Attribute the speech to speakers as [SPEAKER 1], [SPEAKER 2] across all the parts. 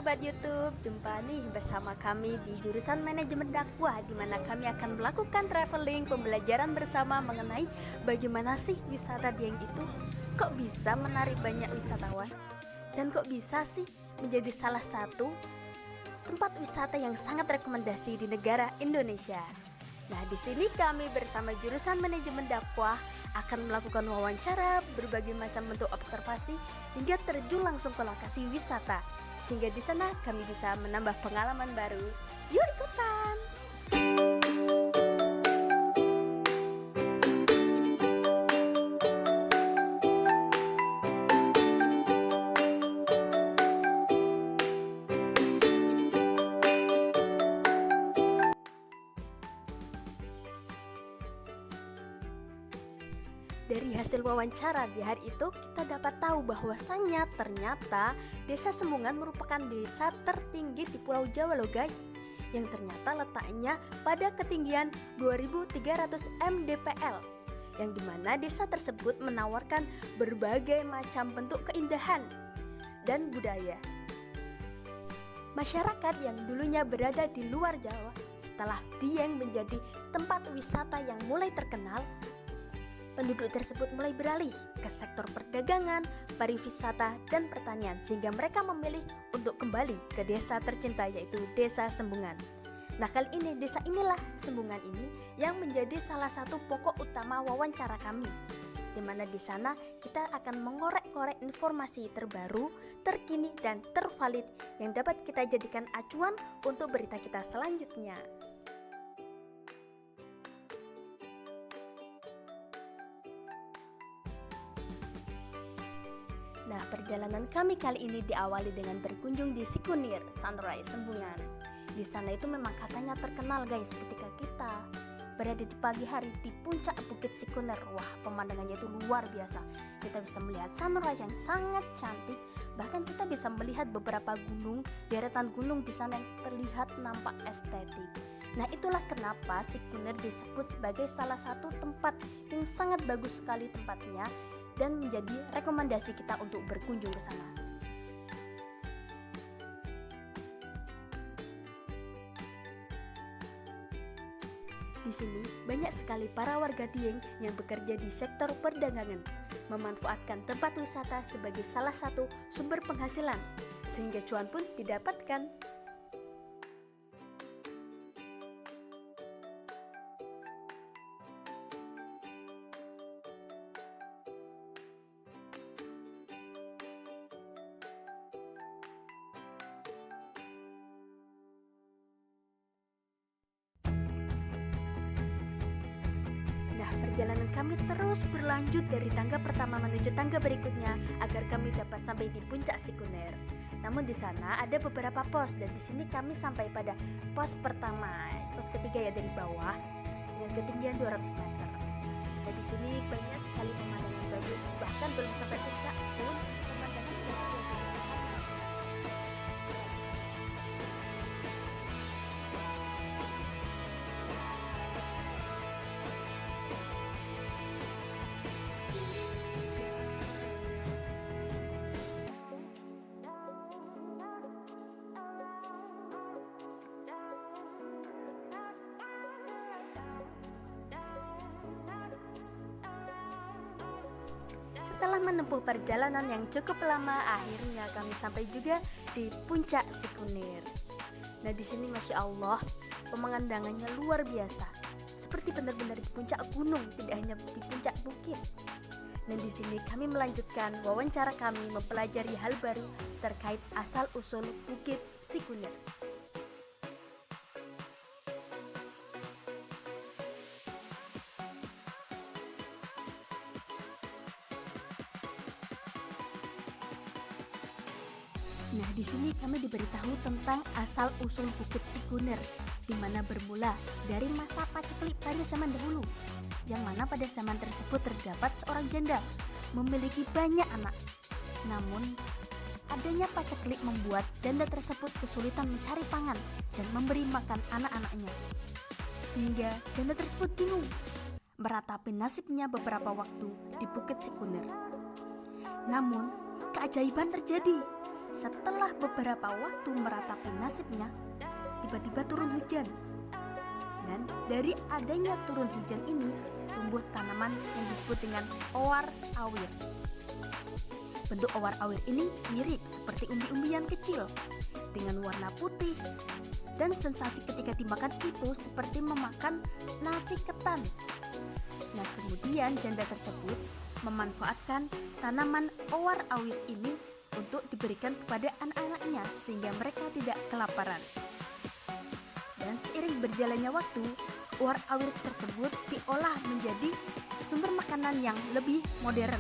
[SPEAKER 1] Sobat YouTube, jumpa nih bersama kami di jurusan manajemen dakwah, di mana kami akan melakukan traveling pembelajaran bersama mengenai bagaimana sih wisata Dieng itu kok bisa menarik banyak wisatawan dan kok bisa sih menjadi salah satu tempat wisata yang sangat rekomendasi di negara Indonesia. Nah, di sini kami bersama jurusan manajemen dakwah akan melakukan wawancara, berbagai macam bentuk observasi hingga terjun langsung ke lokasi wisata. Sehingga di sana kami bisa menambah pengalaman baru. Yuk ikutan! Dari hasil wawancara di hari itu kita dapat tahu bahwasannya ternyata Desa Sembungan merupakan desa tertinggi di Pulau Jawa loh guys, yang ternyata letaknya pada ketinggian 2300 mdpl, yang dimana desa tersebut menawarkan berbagai macam bentuk keindahan dan budaya. Masyarakat yang dulunya berada di luar Jawa, setelah Dieng menjadi tempat wisata yang mulai terkenal, penduduk tersebut mulai beralih ke sektor perdagangan, pariwisata, dan pertanian, sehingga mereka memilih untuk kembali ke desa tercinta yaitu Desa Sembungan. Nah, kali ini desa inilah Sembungan ini yang menjadi salah satu pokok utama wawancara kami, di mana di sana kita akan mengorek-korek informasi terbaru, terkini, dan tervalid yang dapat kita jadikan acuan untuk berita kita selanjutnya. Nah, perjalanan kami kali ini diawali dengan berkunjung di Sikunir, Sunrise Sembungan. Di sana itu memang katanya terkenal guys, ketika kita berada di pagi hari di puncak Bukit Sikunir. Wah, pemandangannya itu luar biasa. Kita bisa melihat sunrise yang sangat cantik. Bahkan kita bisa melihat beberapa gunung, deretan gunung di sana yang terlihat nampak estetik. Nah, itulah kenapa Sikunir disebut sebagai salah satu tempat yang sangat bagus sekali tempatnya dan menjadi rekomendasi kita untuk berkunjung ke sana. Di sini banyak sekali para warga Dieng yang bekerja di sektor perdagangan, memanfaatkan tempat wisata sebagai salah satu sumber penghasilan, sehingga cuan pun didapatkan. Nah, perjalanan kami terus berlanjut dari tangga pertama menuju tangga berikutnya agar kami dapat sampai di puncak Sikunir. Namun di sana ada beberapa pos dan di sini kami sampai pada pos pertama, pos ketiga ya dari bawah dengan ketinggian 200 meter. Dan di sini banyak sekali pemandangan bagus, bahkan belum sampai puncak pun pemandangan sudah luar biasa. Setelah menempuh perjalanan yang cukup lama, akhirnya kami sampai juga di puncak Sikunir. Nah, di sini masya Allah pemandangannya luar biasa, seperti benar-benar di puncak gunung, tidak hanya di puncak bukit. Dan di sini kami melanjutkan wawancara kami mempelajari hal baru terkait asal-usul Bukit Sikunir. Nah, di sini kami diberitahu tentang asal-usul Bukit Sikunir, di mana bermula dari masa paceklik pada zaman dahulu, yang mana pada zaman tersebut terdapat seorang janda memiliki banyak anak. Namun, adanya paceklik membuat janda tersebut kesulitan mencari pangan dan memberi makan anak-anaknya. Sehingga janda tersebut bingung meratapi nasibnya beberapa waktu di Bukit Sikunir. Namun, keajaiban terjadi. Setelah beberapa waktu meratapi nasibnya, tiba-tiba turun hujan. Dan dari adanya turun hujan ini, tumbuh tanaman yang disebut dengan owar-awir. Bentuk owar-awir ini mirip seperti umbi-umbian kecil dengan warna putih, dan sensasi ketika dimakan itu seperti memakan nasi ketan. Nah, kemudian janda tersebut memanfaatkan tanaman owar-awir ini untuk diberikan kepada anak-anaknya sehingga mereka tidak kelaparan. Dan seiring berjalannya waktu, owar-awir tersebut diolah menjadi sumber makanan yang lebih modern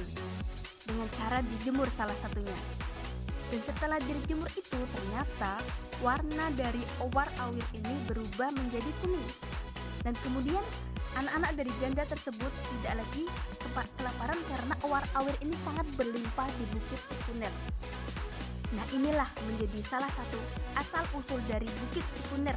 [SPEAKER 1] dengan cara dijemur salah satunya. Dan setelah dijemur itu ternyata warna dari owar-awir ini berubah menjadi kuning. Dan kemudian anak-anak dari janda tersebut tidak lagi kelaparan karena owar-awir ini sangat berlimpah di Bukit Sikuner. Nah, inilah menjadi salah satu asal-usul dari Bukit Sikuner,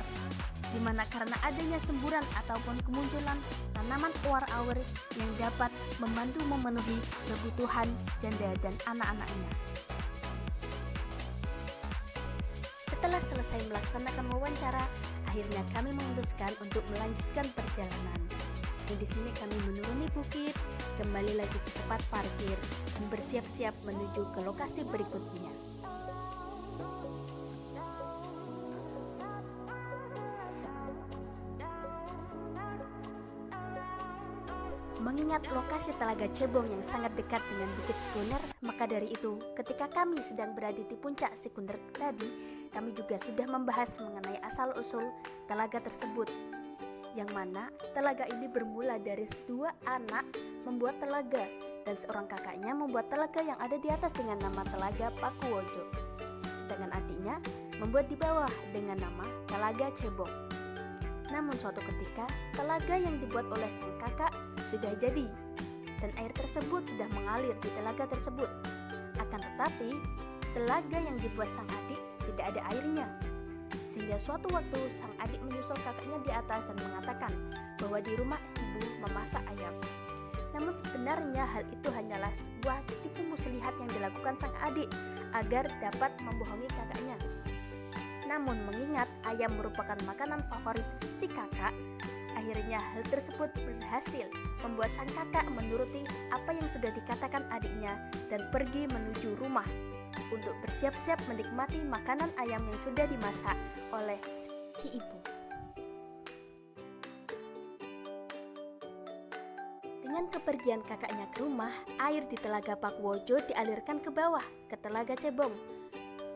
[SPEAKER 1] di mana karena adanya semburan ataupun kemunculan tanaman owar-awir yang dapat membantu memenuhi kebutuhan janda dan anak-anaknya. Setelah selesai melaksanakan wawancara, akhirnya kami memutuskan untuk melanjutkan perjalanan. Dan di sini kami menuruni bukit, kembali lagi ke tempat parkir, dan bersiap-siap menuju ke lokasi berikutnya. Mengingat lokasi Telaga Cebong yang sangat dekat dengan Bukit Sikuner, maka dari itu ketika kami sedang berada di puncak Sikuner tadi, kami juga sudah membahas mengenai asal-usul telaga tersebut, yang mana telaga ini bermula dari dua anak membuat telaga dan seorang kakaknya membuat telaga yang ada di atas dengan nama Telaga Pakuwojo, sedangkan adiknya membuat di bawah dengan nama Telaga Cebong. Namun suatu ketika telaga yang dibuat oleh sang kakak sudah jadi dan air tersebut sudah mengalir di telaga tersebut. Akan tetapi telaga yang dibuat sang adik tidak ada airnya, sehingga suatu waktu sang adik menyusul kakaknya di atas dan mengatakan bahwa di rumah ibu memasak ayam. Namun sebenarnya hal itu hanyalah sebuah tipu muslihat yang dilakukan sang adik agar dapat membohongi kakaknya. Namun mengingat ayam merupakan makanan favorit si kakak, akhirnya hal tersebut berhasil membuat sang kakak menuruti apa yang sudah dikatakan adiknya dan pergi menuju rumah untuk bersiap-siap menikmati makanan ayam yang sudah dimasak oleh si ibu. Dengan kepergian kakaknya ke rumah, air di Telaga Pakuwojo dialirkan ke bawah ke Telaga Cebong.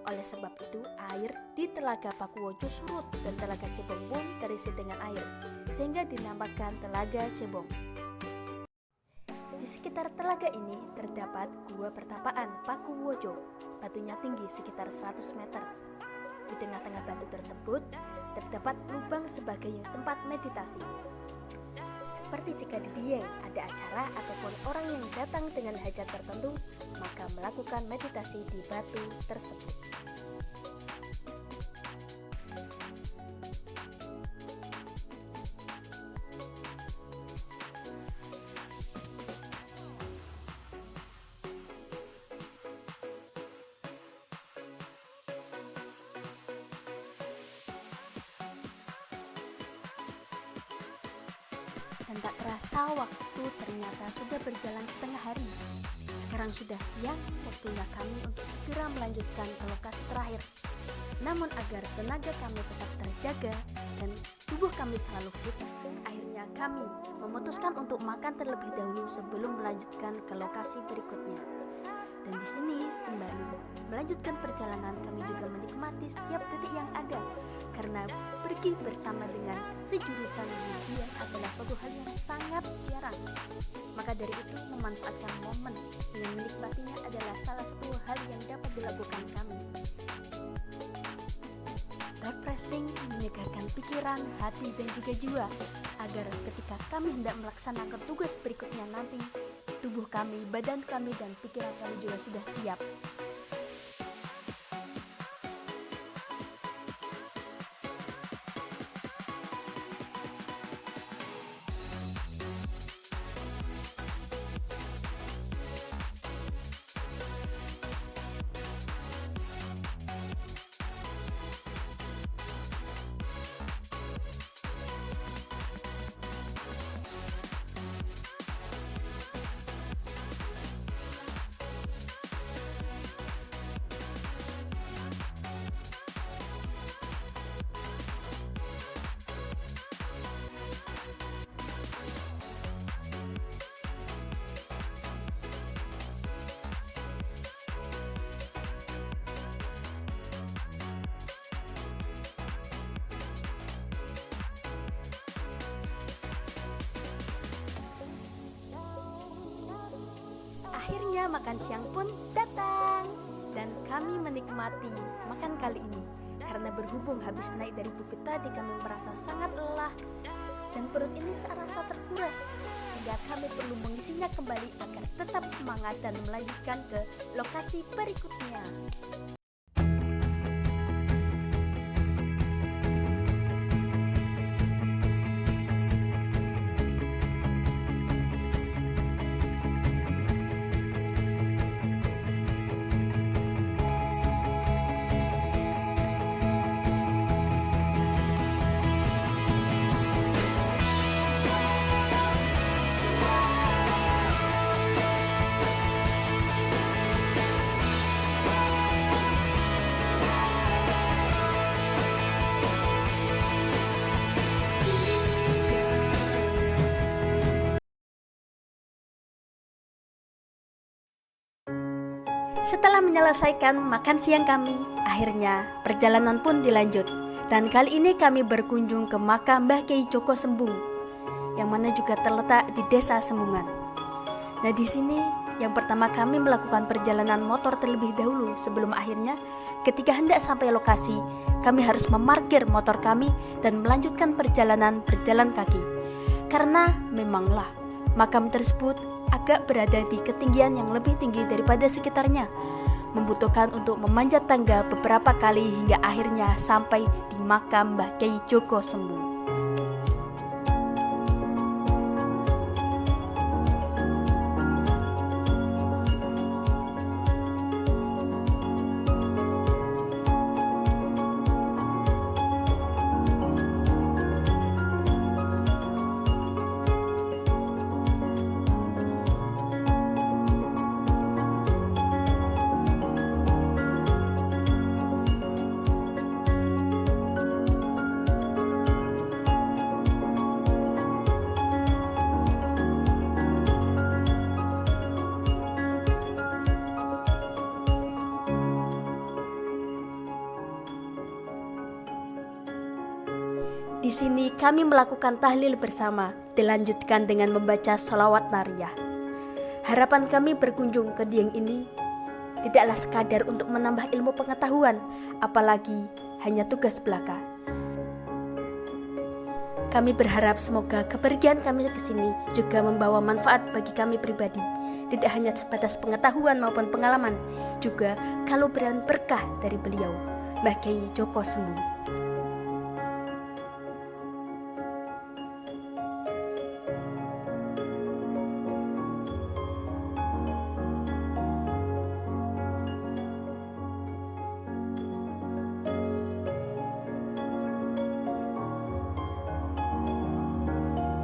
[SPEAKER 1] Oleh sebab itu, air di Telaga Pakuwojo surut dan Telaga Cebong pun terisi dengan air, sehingga dinamakan Telaga Cebong. Di sekitar telaga ini terdapat gua pertapaan Pakuwojo. Batunya tinggi sekitar 100 meter. Di tengah-tengah batu tersebut terdapat lubang sebagai tempat meditasi. Seperti jika di Dieng ada acara ataupun orang yang datang dengan hajat tertentu, maka melakukan meditasi di batu tersebut. Dan tak terasa waktu ternyata sudah berjalan setengah hari. Sekarang sudah siang, waktunya kami untuk segera melanjutkan ke lokasi terakhir. Namun agar tenaga kami tetap terjaga dan tubuh kami selalu fit, akhirnya kami memutuskan untuk makan terlebih dahulu sebelum melanjutkan ke lokasi berikutnya. Dan di sini sembari melanjutkan perjalanan, kami juga menikmati setiap detik yang ada, karena pergi bersama dengan sejurusan dunia adalah suatu hal yang sangat jarang. Maka dari itu memanfaatkan momen dengan menikmatinya adalah salah satu hal yang dapat dilakukan kami. Refreshing, menyegarkan pikiran, hati, dan juga jiwa, agar ketika kami hendak melaksanakan tugas berikutnya nanti, tubuh kami, badan kami, dan pikiran kami juga sudah siap. Waktunya makan siang pun datang. Dan kami menikmati makan kali ini. Karena berhubung habis naik dari bukit tadi, kami merasa sangat lelah dan perut ini serasa terkuras, sehingga kami perlu mengisinya kembali agar tetap semangat dan melanjutkan ke lokasi berikutnya. Setelah menyelesaikan makan siang kami, akhirnya perjalanan pun dilanjut. Dan kali ini kami berkunjung ke makam Mbah Kyai Joko Sembung, yang mana juga terletak di Desa Sembungan. Nah, di sini yang pertama kami melakukan perjalanan motor terlebih dahulu sebelum akhirnya ketika hendak sampai lokasi, kami harus memarkir motor kami dan melanjutkan perjalanan berjalan kaki. Karena memanglah makam tersebut agak berada di ketinggian yang lebih tinggi daripada sekitarnya, membutuhkan untuk memanjat tangga beberapa kali hingga akhirnya sampai di makam Mbah Kyai Joko Sembung. Di sini kami melakukan tahlil bersama, dilanjutkan dengan membaca sholawat nariyah. Harapan kami berkunjung ke Dieng ini tidaklah sekadar untuk menambah ilmu pengetahuan, apalagi hanya tugas belaka. Kami berharap semoga kepergian kami ke sini juga membawa manfaat bagi kami pribadi, tidak hanya sebatas pengetahuan maupun pengalaman, juga kalubran berkah dari beliau, Mbah Kyai Joko Sembung.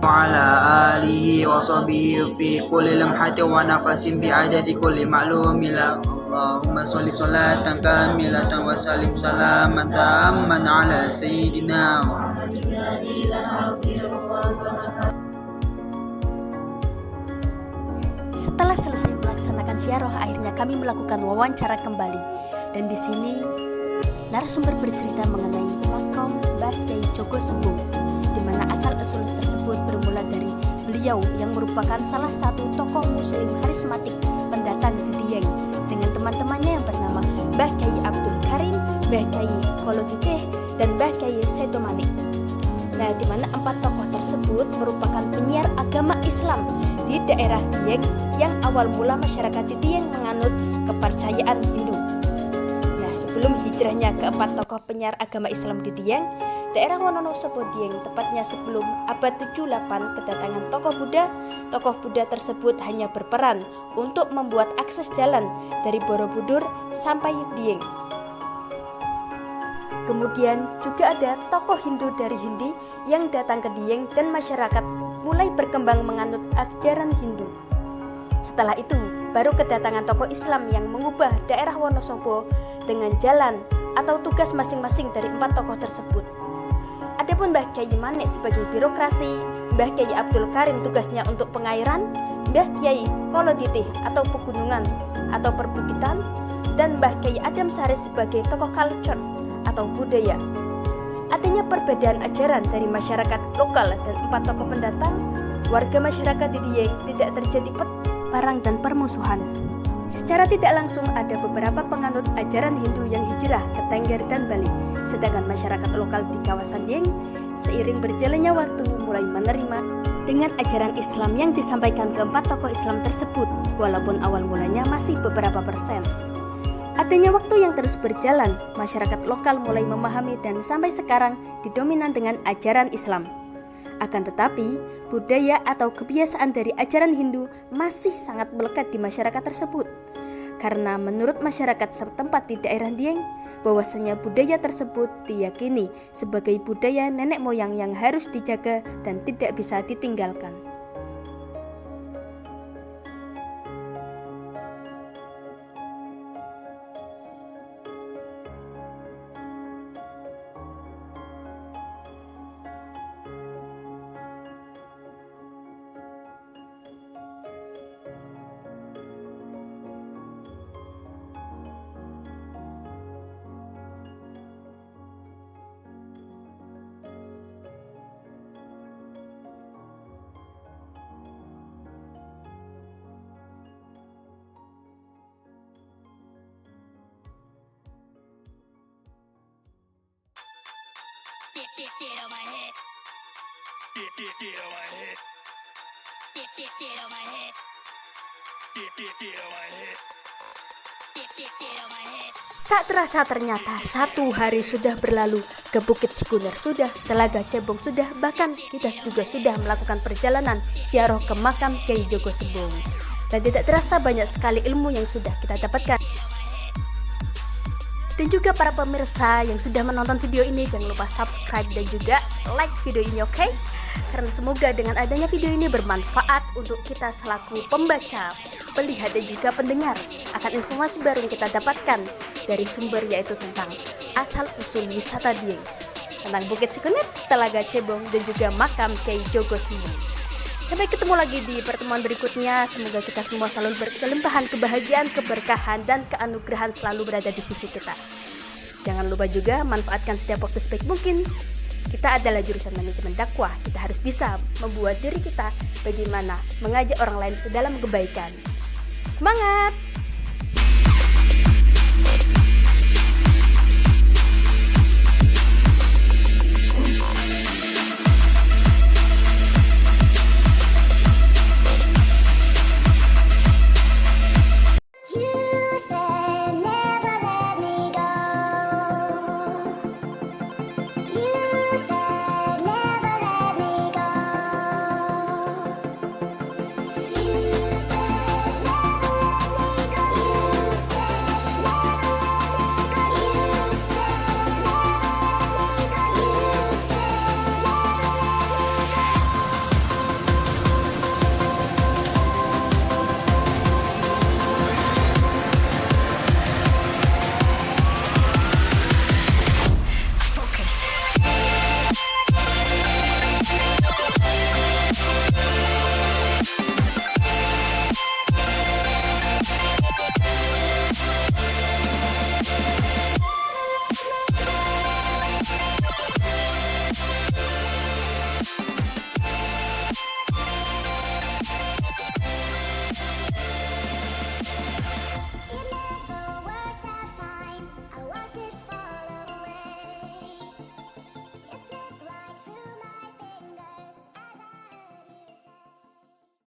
[SPEAKER 2] وعلى آله وصحبه في كل لمحة ونفس بعدد كل معلوم لك اللهم صل صلاة كاملة وسلم سلاما تاما على سيدنا
[SPEAKER 1] Setelah selesai melaksanakan ziarah, akhirnya kami melakukan wawancara kembali. Dan di sini narasumber bercerita mengenai makam Mbah Kyai Joko Sembung, di mana asal-usul tersebut bermula dari beliau yang merupakan salah satu tokoh muslim karismatik pendatang di Dieng dengan teman-temannya yang bernama Mbah Kyai Abdul Karim, Mbah Kyai Koloditeh, dan Mbah Kyai Seto Manik. Nah, di mana empat tokoh tersebut merupakan penyiar agama Islam di daerah Dieng yang awal mula masyarakat di Dieng menganut kepercayaan Hindu. Nah, sebelum hijrahnya keempat tokoh penyiar agama Islam di Dieng, daerah Wonosobo Dieng, tepatnya sebelum abad 78 kedatangan tokoh Buddha tersebut hanya berperan untuk membuat akses jalan dari Borobudur sampai Dieng. Kemudian juga ada tokoh Hindu dari Hindi yang datang ke Dieng dan masyarakat mulai berkembang menganut ajaran Hindu. Setelah itu, baru kedatangan tokoh Islam yang mengubah daerah Wonosobo dengan jalan atau tugas masing-masing dari empat tokoh tersebut. Adapun Mbah Kyai Manik sebagai birokrasi, Mbah Kyai Abdul Karim tugasnya untuk pengairan, Mbah Kyai Koloditeh atau pegunungan atau perbukitan, dan Mbah Kyai Adam Sari sebagai tokoh culture atau budaya. Artinya perbedaan ajaran dari masyarakat lokal dan empat tokoh pendatang, warga masyarakat di Dieng tidak terjadi perang dan permusuhan. Secara tidak langsung ada beberapa penganut ajaran Hindu yang hijrah ke Tengger dan Bali, sedangkan masyarakat lokal di kawasan Dieng seiring berjalannya waktu mulai menerima dengan ajaran Islam yang disampaikan keempat tokoh Islam tersebut, walaupun awal mulanya masih beberapa persen. Adanya waktu yang terus berjalan, masyarakat lokal mulai memahami dan sampai sekarang didominan dengan ajaran Islam. Akan tetapi, budaya atau kebiasaan dari ajaran Hindu masih sangat melekat di masyarakat tersebut. Karena menurut masyarakat setempat di daerah Dieng, bahwasanya budaya tersebut diyakini sebagai budaya nenek moyang yang harus dijaga dan tidak bisa ditinggalkan.
[SPEAKER 3] Get on my head. Get on my head. Get on my head. Get on my head. Get on my head.
[SPEAKER 1] Tak terasa ternyata 1 hari sudah berlalu, ke Bukit Sikuner sudah, Telaga Cebong sudah, bahkan kita juga sudah melakukan perjalanan ziarah ke makam Kyai Joko Sembung. Dan tidak terasa banyak sekali ilmu yang sudah kita dapatkan. Dan juga para pemirsa yang sudah menonton video ini, jangan lupa subscribe dan juga like video ini, oke? Karena semoga dengan adanya video ini bermanfaat untuk kita selaku pembaca, pelihat dan juga pendengar akan informasi baru yang kita dapatkan dari sumber, yaitu tentang asal-usul wisata Dieng, tentang Bukit Sikuner, Telaga Cebong dan juga makam Kyai Joko Sembung. Sampai ketemu lagi di pertemuan berikutnya. Semoga kita semua selalu berkelimpahan kebahagiaan, keberkahan, dan keanugerahan selalu berada di sisi kita. Jangan lupa juga manfaatkan setiap waktu sebaik mungkin. Kita adalah jurusan manajemen dakwah. Kita harus bisa membuat diri kita bagaimana mengajak orang lain ke dalam kebaikan. Semangat!